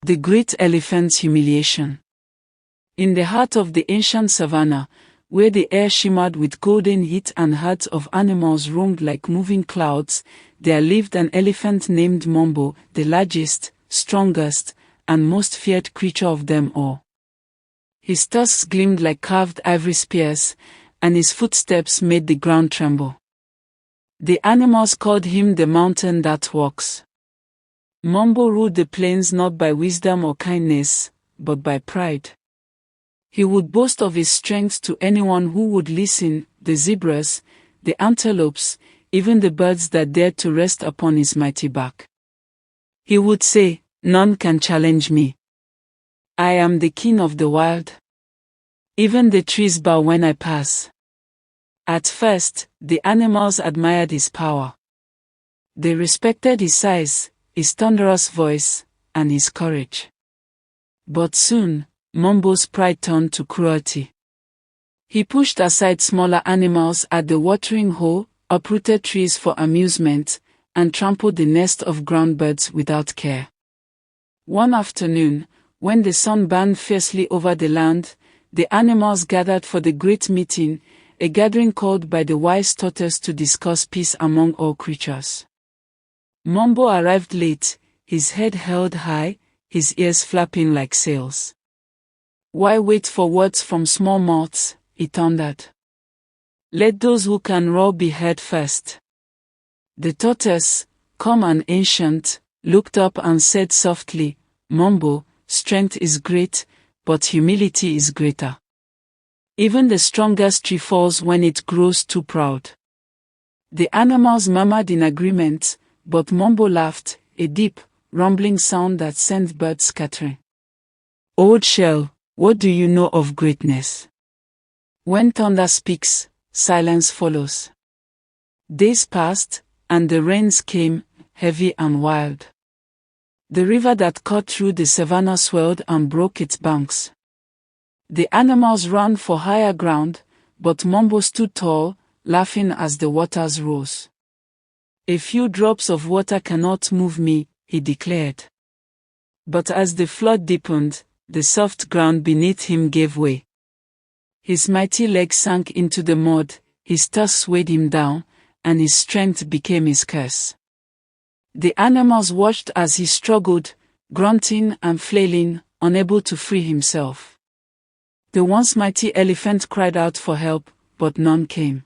The great elephant's humiliation. In the heart of the ancient savannah, where the air shimmered with golden heat and herds of animals roamed like moving clouds, there lived an elephant named Mambo, the largest, strongest, and most feared creature of them all. His tusks gleamed like carved ivory spears, and his footsteps made the ground tremble. The animals called him the mountain that walks. Mambo ruled the plains not by wisdom or kindness, but by pride. He would boast of his strength to anyone who would listen, the zebras, the antelopes, even the birds that dared to rest upon his mighty back. He would say, "None can challenge me. I am the king of the wild. Even the trees bow when I pass." At first, the animals admired his power. They respected his size, his thunderous voice, and his courage. But soon, Mambo's pride turned to cruelty. He pushed aside smaller animals at the watering hole, uprooted trees for amusement, and trampled the nest of ground birds without care. One afternoon, when the sun burned fiercely over the land, the animals gathered for the great meeting, a gathering called by the wise tortoise to discuss peace among all creatures. Mambo arrived late, his head held high, his ears flapping like sails. "Why wait for words from small mouths?" he thundered. "Let those who can roar be heard first." The tortoise, calm and ancient, looked up and said softly, "Mambo, strength is great, but humility is greater. Even the strongest tree falls when it grows too proud." The animals murmured in agreement, but Mambo laughed, a deep, rumbling sound that sent birds scattering. "Old shell, what do you know of greatness? When thunder speaks, silence follows." Days passed, and the rains came, heavy and wild. The river that cut through the savannah swelled and broke its banks. The animals ran for higher ground, but Mambo stood tall, laughing as the waters rose. "A few drops of water cannot move me," he declared. But as the flood deepened, the soft ground beneath him gave way. His mighty legs sank into the mud, his tusks weighed him down, and his strength became his curse. The animals watched as he struggled, grunting and flailing, unable to free himself. The once mighty elephant cried out for help, but none came.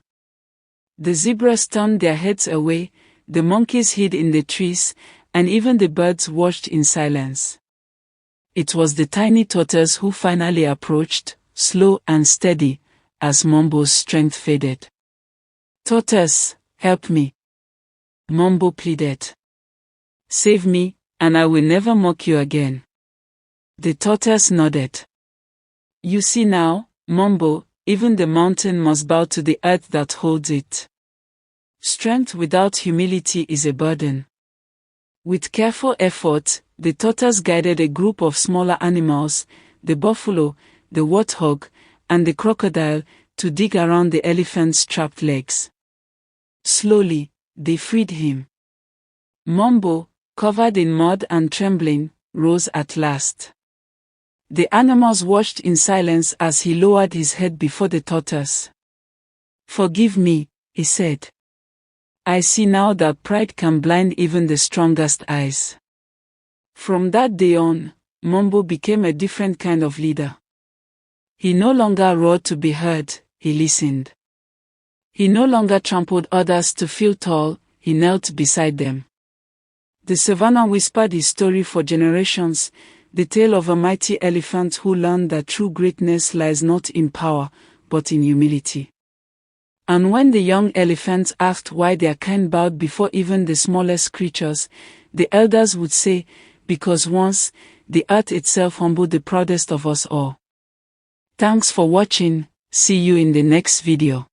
The zebras turned their heads away, the monkeys hid in the trees, and even the birds watched in silence. It was the tiny tortoise who finally approached, slow and steady, as Mambo's strength faded. "Tortoise, help me," Mambo pleaded. "Save me, and I will never mock you again." The tortoise nodded. "You see now, Mambo, even the mountain must bow to the earth that holds it. Strength without humility is a burden." With careful effort, the tortoise guided a group of smaller animals, the buffalo, the warthog, and the crocodile, to dig around the elephant's trapped legs. Slowly, they freed him. Mambo, covered in mud and trembling, rose at last. The animals watched in silence as he lowered his head before the tortoise. "Forgive me," he said. "I see now that pride can blind even the strongest eyes." From that day on, Mambo became a different kind of leader. He no longer roared to be heard, he listened. He no longer trampled others to feel tall, he knelt beside them. The savannah whispered his story for generations, the tale of a mighty elephant who learned that true greatness lies not in power, but in humility. And when the young elephants asked why their kind bowed before even the smallest creatures, the elders would say, "Because once, the earth itself humbled the proudest of us all." Thanks for watching, see you in the next video.